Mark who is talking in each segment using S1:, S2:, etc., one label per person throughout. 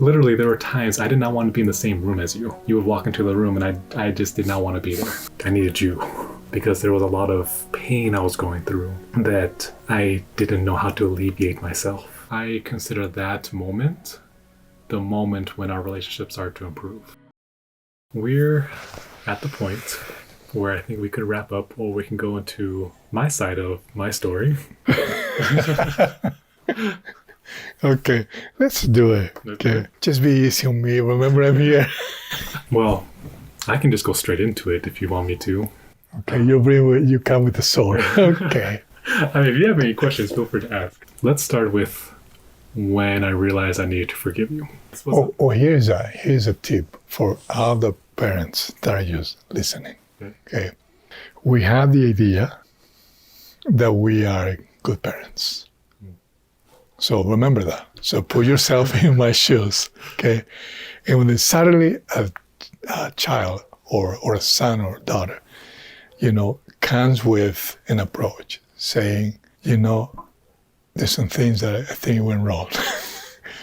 S1: Literally, there were times I did not want to be in the same room as you. You would walk into the room and I just did not want to be there. I needed you because there was a lot of pain I was going through that I didn't know how to alleviate myself. I consider that moment the moment when our relationship started to improve. We're at the point where I think we could wrap up, or we can go into my side of my story.
S2: Okay, let's do it. Okay, just be easy on me. Remember, I'm here.
S1: Well, I can just go straight into it if you want me to.
S2: Okay, you come with the sword. Okay.
S1: I mean, if you have any questions, feel free to ask. Let's start with when I realized I needed to forgive you.
S2: Here's a tip for all the parents that are just listening. Okay, we have the idea that we are good parents. So remember that. So put yourself in my shoes, okay? And when suddenly a child or a son or daughter, comes with an approach saying, there's some things that I think went wrong.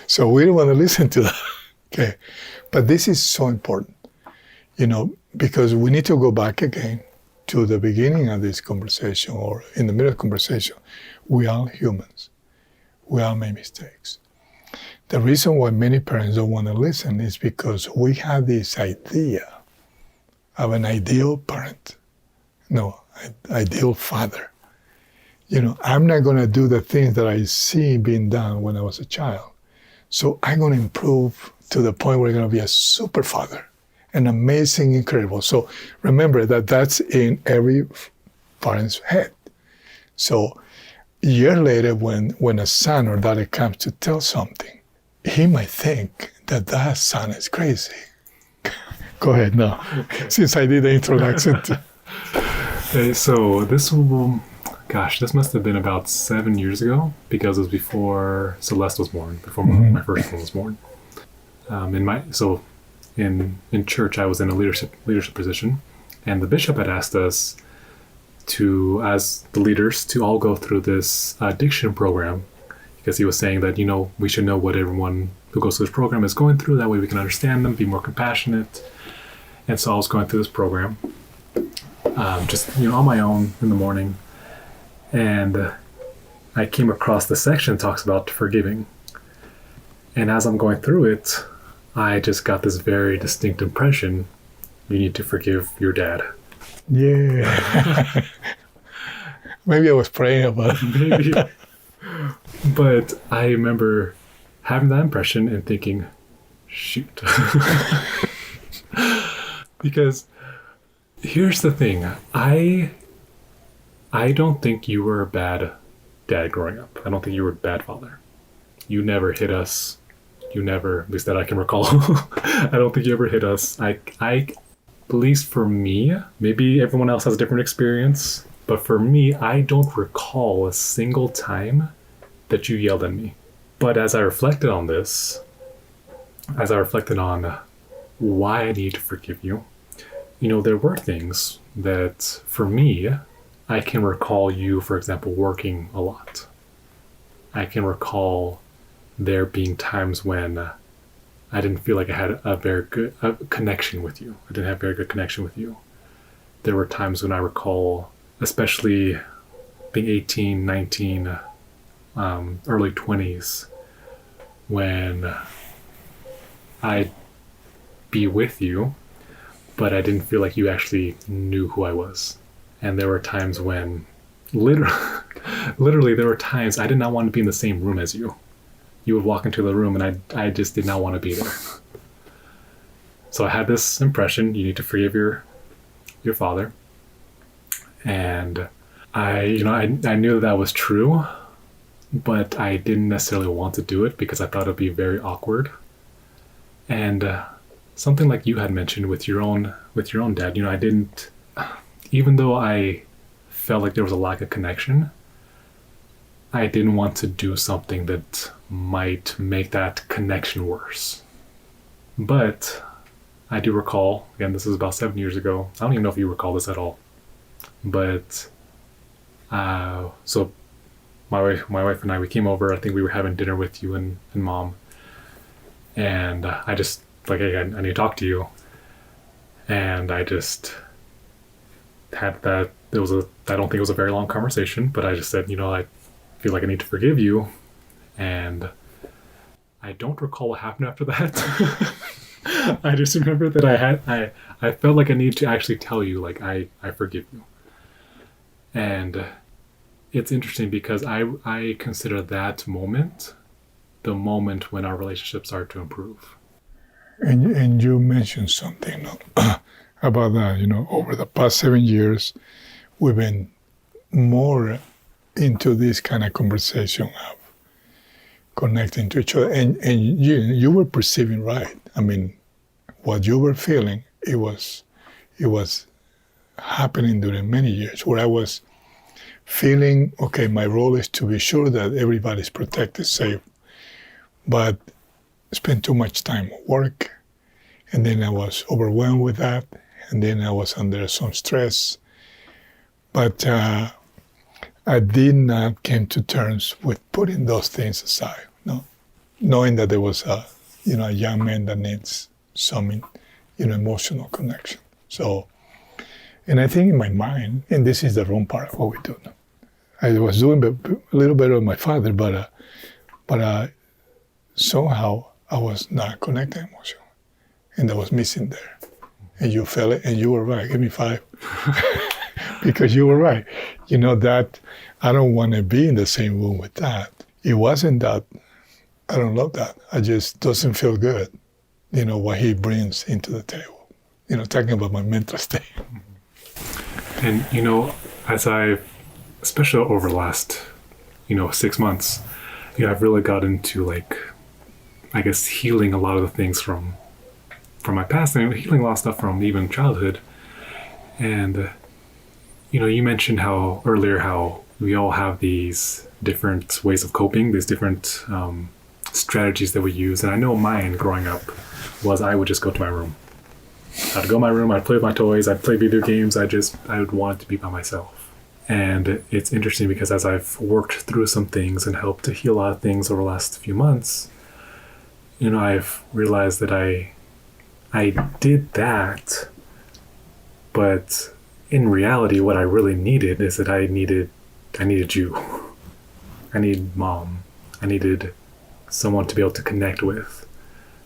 S2: So we don't want to listen to that, okay? But this is so important, because we need to go back again to the beginning of this conversation or in the middle of the conversation. We are humans. We all make mistakes. The reason why many parents don't want to listen is because we have this idea of an ideal parent. No, ideal father. I'm not going to do the things that I see being done when I was a child. So I'm going to improve to the point where I'm going to be a super father, an amazing, incredible. So remember that that's in every parent's head. So a year later, when a son or daughter comes to tell something, he might think that son is crazy. Go ahead now, since I did the introduction.
S1: Okay, so this must have been about 7 years ago, because it was before Celeste was born, before my first one was born. In church, I was in a leadership position, and the bishop had asked us to, as the leaders, to all go through this addiction program, because he was saying that, we should know what everyone who goes through this program is going through. That way we can understand them, be more compassionate. And so I was going through this program, on my own in the morning. And I came across the section that talks about forgiving. And as I'm going through it, I just got this very distinct impression: you need to forgive your dad.
S2: Yeah. Maybe I was praying about it.
S1: Maybe. But I remember having that impression and thinking, shoot. Because here's the thing. I don't think you were a bad dad growing up. I don't think you were a bad father. You never hit us. You never, at least that I can recall. I don't think you ever hit us. At least for me, maybe everyone else has a different experience, but for me, I don't recall a single time that you yelled at me. But as I reflected on this, as I reflected on why I need to forgive you, there were things that, for me, I can recall you, for example, working a lot. I can recall there being times when I didn't feel like I had a very good connection with you. I didn't have a very good connection with you. There were times when I recall, especially being 18, 19, early 20s, when I'd be with you, but I didn't feel like you actually knew who I was. And there were times when, literally there were times I did not want to be in the same room as you. You would walk into the room and I just did not want to be there. So I had this impression: you need to forgive your father. And I knew that was true, but I didn't necessarily want to do it because I thought it'd be very awkward. And something like you had mentioned with your own dad, I didn't, even though I felt like there was a lack of connection, I didn't want to do something that might make that connection worse. But I do recall, again, this is about 7 years ago. I don't even know if you recall this at all. But so my wife and I, we came over. I think we were having dinner with you and mom. And I just, like, hey, I need to talk to you. And I just had that. I don't think it was a very long conversation, but I just said, I feel like I need to forgive you. And I don't recall what happened after that. I just remember that I felt like I need to actually tell you, like, I forgive you. And it's interesting because I consider that moment the moment when our relationship started to improve.
S2: And you mentioned something about that. Over the past 7 years, we've been more into this kind of conversation of connecting to each other. And you were perceiving right. I mean, what you were feeling, it was happening during many years where I was feeling, okay, my role is to be sure that everybody's protected, safe, but spent too much time at work. And then I was overwhelmed with that. And then I was under some stress. But I did not come to terms with putting those things aside, knowing that there was a young man that needs some, emotional connection. So, and I think in my mind, and this is the wrong part of what we do. I was doing a little better with my father, but somehow I was not connected emotionally, and that was missing there. And you felt it, and you were right. Give me 5. Because you were right. That I don't want to be in the same room with that. It wasn't that I don't love that. I just doesn't feel good, what he brings into the table. Talking about my mental state.
S1: And, as especially over the last, 6 months, I've really got into, like, I guess, healing a lot of the things from my past and healing a lot of stuff from even childhood. And, you mentioned earlier how we all have these different ways of coping, these different strategies that we use. And I know mine growing up was I would just go to my room. I'd go to my room, I'd play with my toys, I'd play video games, I would want to be by myself. And it's interesting because as I've worked through some things and helped to heal a lot of things over the last few months, I've realized that I did that, but in reality, what I really needed is that I needed you. I needed mom. I needed someone to be able to connect with,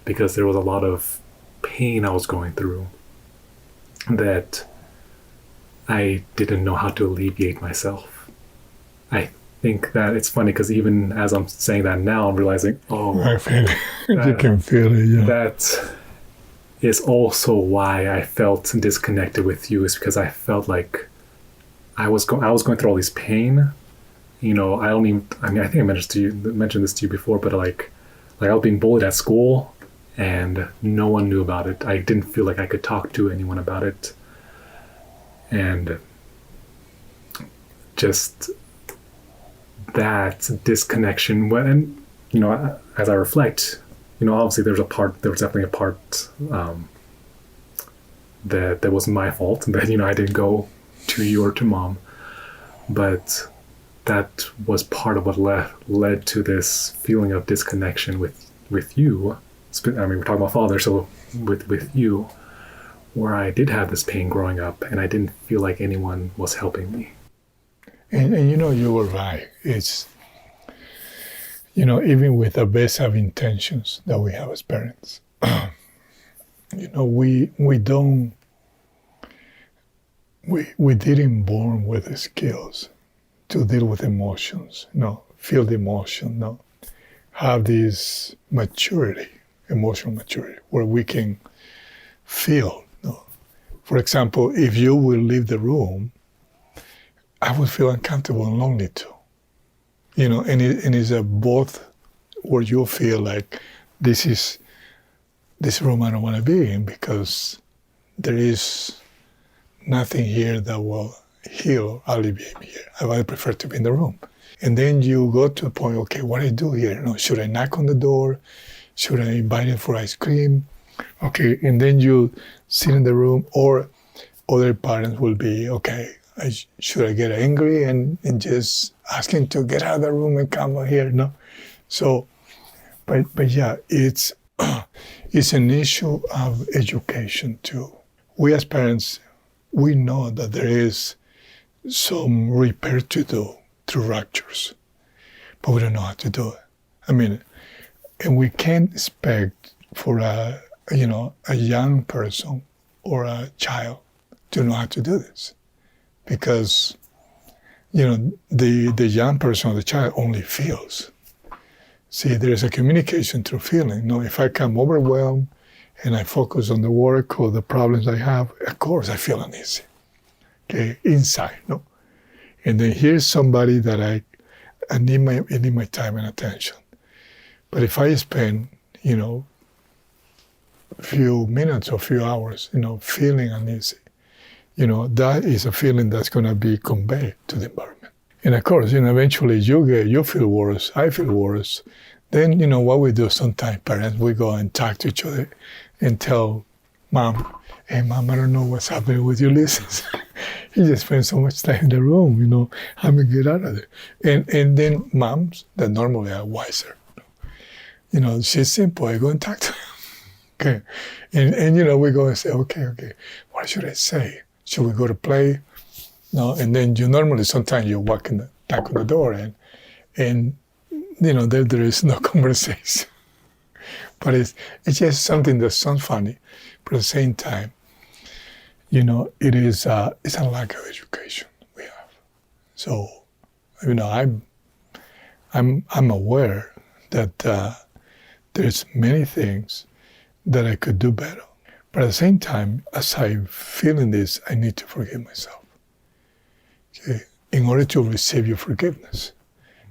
S1: because there was a lot of pain I was going through that I didn't know how to alleviate myself. I think that it's funny because even as I'm saying that now, I'm realizing,
S2: I feel it. You can feel it, yeah.
S1: That is also why I felt disconnected with you, is because I felt like I was going through all this pain. I think I mentioned this to you before, but like I was being bullied at school and no one knew about it. I didn't feel like I could talk to anyone about it. And just that disconnection, as I reflect, obviously there was definitely a part that was my fault, and that I didn't go to you or to mom, but that was part of what led to this feeling of disconnection with you. I mean, we're talking about father, so with you, where I did have this pain growing up, and I didn't feel like anyone was helping me.
S2: And you were right. It's even with the best of intentions that we have as parents, we didn't born with the skills to deal with emotions, feel the emotion, have this maturity, emotional maturity, where we can feel. For example, if you will leave the room, I would feel uncomfortable and lonely too. And it's a both where you feel like this room I don't want to be in, because there is nothing here that will heal, alleviate me here. I prefer to be in the room. And then you go to a point, okay, what do I do here? Should I knock on the door? Should I invite him for ice cream? Okay, and then you sit in the room, or other parents will be, okay, should I get angry and just ask him to get out of the room and come here? No. So, but yeah, it's it's an issue of education too. We as parents, we know that there is some repair to do through ruptures, but we don't know how to do it. I mean, and we can't expect for a young person or a child to know how to do this, because the young person or the child only feels. See, there's a communication through feeling. If I come overwhelmed and I focus on the work or the problems I have, of course I feel uneasy. Okay, inside, no. And then here's somebody that I need my time and attention. But if I spend, a few minutes or few hours, feeling uneasy, that is a feeling that's going to be conveyed to the environment. And of course, eventually you feel worse, I feel worse. Then, what we do sometimes, parents, we go and talk to each other and tell mom, hey, mom, I don't know what's happening with Ulysses. He just spends so much time in the room, how me get out of there. And then moms that normally are wiser, she's simple, I go and talk to him. Okay. And we go and say, okay, what should I say? Should we go to play? No, and then normally sometimes you walk back on the door and there is no conversation. But it's just something that sounds funny, but at the same time, it's a lack of education we have. So, I'm aware that there's many things that I could do better. But at the same time, as I'm feeling this, I need to forgive myself. Okay? In order to receive your forgiveness.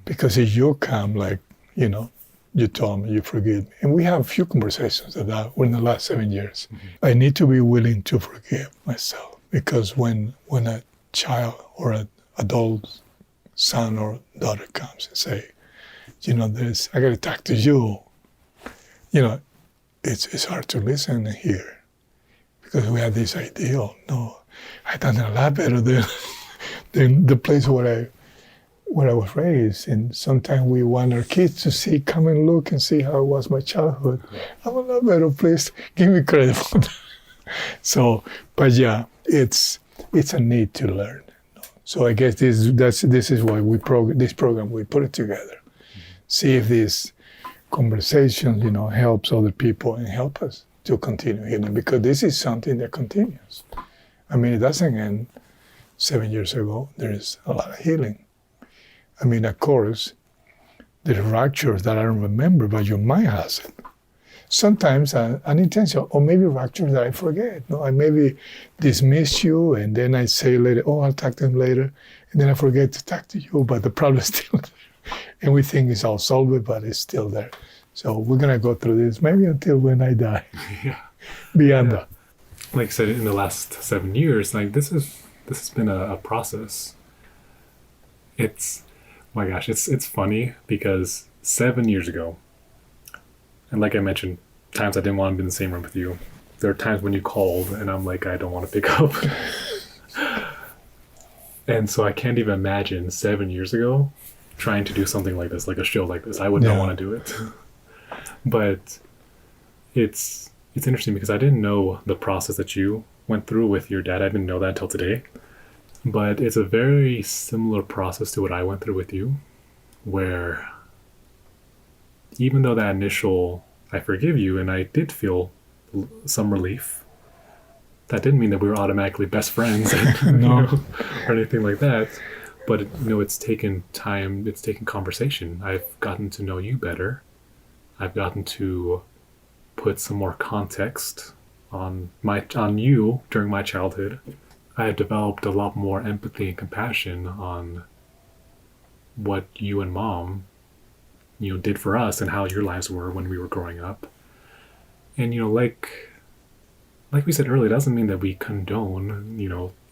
S2: Because if you come you told me, you forgive me. And we have a few conversations in the last 7 years. Mm-hmm. I need to be willing to forgive myself. Because when a child or an adult son or daughter comes and say, I got to talk to you, it's hard to listen and hear. Because we have this ideal, I've done a lot better than the place where I was raised. And sometimes we want our kids to come and look and see how it was my childhood. I'm a lot better, please give me credit for that. So, but yeah, it's a need to learn. So I guess this is why this program we put it together. See if this conversation, helps other people and help us to continue healing, because this is something that continues. It doesn't end 7 years ago. There is a lot of healing. Of course, there's ruptures that I don't remember, but your mind has it. Sometimes unintentional, or maybe ruptures that I forget. I maybe dismiss you, and then I say later, I'll talk to him later, and then I forget to talk to you, but the problem is still there. And we think it's all solved, but it's still there. So we're going to go through this maybe until when I die.
S1: Yeah.
S2: Beyond that.
S1: Like I said, in the last 7 years, this has been a process. It's funny because 7 years ago, and like I mentioned, times I didn't want to be in the same room with you. There are times when you called and I'm like, I don't want to pick up. And so I can't even imagine 7 years ago trying to do something like this, like a show like this. I would not want to do it. But it's interesting because I didn't know the process that you went through with your dad. I didn't know that until today. But it's a very similar process to what I went through with you, where even though that initial I forgive you and I did feel some relief, that didn't mean that we were automatically best friends or anything like that. But it's taken time, it's taken conversation. I've gotten to know you better. I've gotten to put some more context on you during my childhood. I have developed a lot more empathy and compassion on what you and mom, did for us and how your lives were when we were growing up. And, like we said earlier, it doesn't mean that we condone,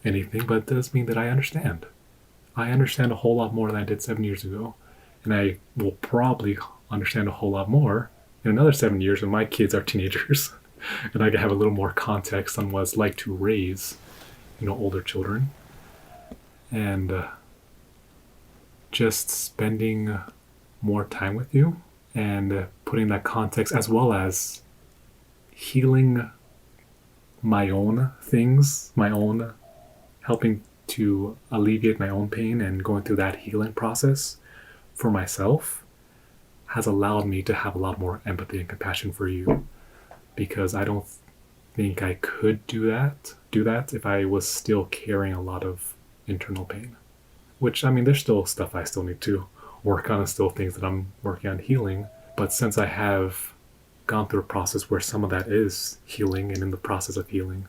S1: anything, but it does mean that I understand. I understand a whole lot more than I did 7 years ago. And I will probably understand a whole lot more in another 7 years when my kids are teenagers. And I can have a little more context on what it's like to raise older children, and just spending more time with you and putting that context, as well as healing my own things, my own helping to alleviate my own pain and going through that healing process for myself has allowed me to have a lot more empathy and compassion for you, because I don't think I could do that if I was still carrying a lot of internal pain. Which, I mean, there's still stuff I still need to work on and still things that I'm working on healing. But since I have gone through a process where some of that is healing and in the process of healing,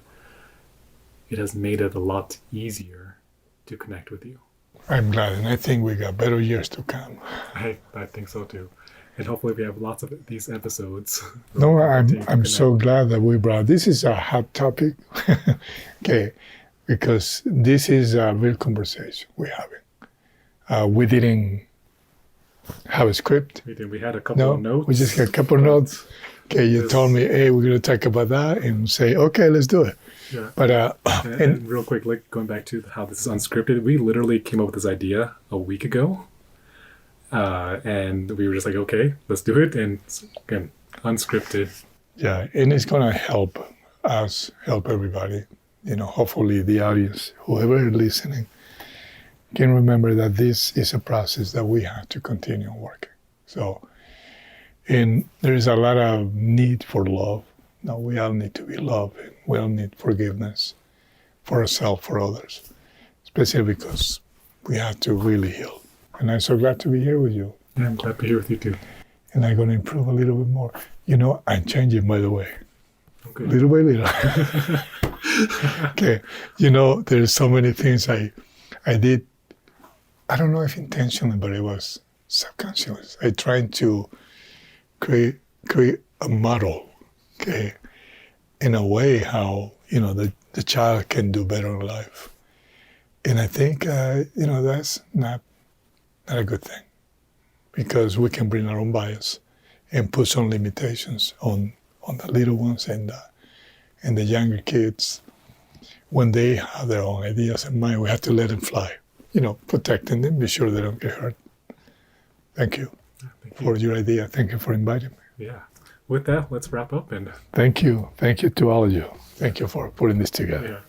S1: it has made it a lot easier to connect with you.
S2: I'm glad, and I think we got better years to come.
S1: I think so too. And hopefully we have lots of these episodes.
S2: No, I'm so glad that we brought, this is a hot topic, okay, because this is a real conversation we're having. We didn't have a script.
S1: We had a couple of notes.
S2: We just had a couple of notes. Okay, you told me, hey, we're going to talk about that, and say, okay, let's do it.
S1: Yeah.
S2: But
S1: and real quick, like going back to how this is unscripted, we literally came up with this idea a week ago. And we were just like, okay, let's do it. And again, unscripted.
S2: Yeah, and it's going to help us, help everybody. Hopefully the audience, whoever is listening, can remember that this is a process that we have to continue working. So, and there is a lot of need for love. Now, we all need to be loved. We all need forgiveness for ourselves, for others, especially because we have to really heal. And I'm so glad to be here with you.
S1: Yeah, I'm glad to be here with you too.
S2: And I'm going to improve a little bit more. I'm changing, by the way.
S1: Okay.
S2: Little by little. Okay. There's so many things I did. I don't know if intentionally, but it was subconscious. I tried to create a model, okay, in a way how, the child can do better in life. And I think, that's not a good thing, because we can bring our own bias and put some limitations on the little ones and the younger kids. When they have their own ideas in mind, we have to let them fly, protecting them, be sure they don't get hurt. Thank you for your idea. Thank you for inviting me.
S1: Yeah. With that, let's wrap up. And
S2: thank you to all of you. Thank you for putting this together.
S1: Yeah.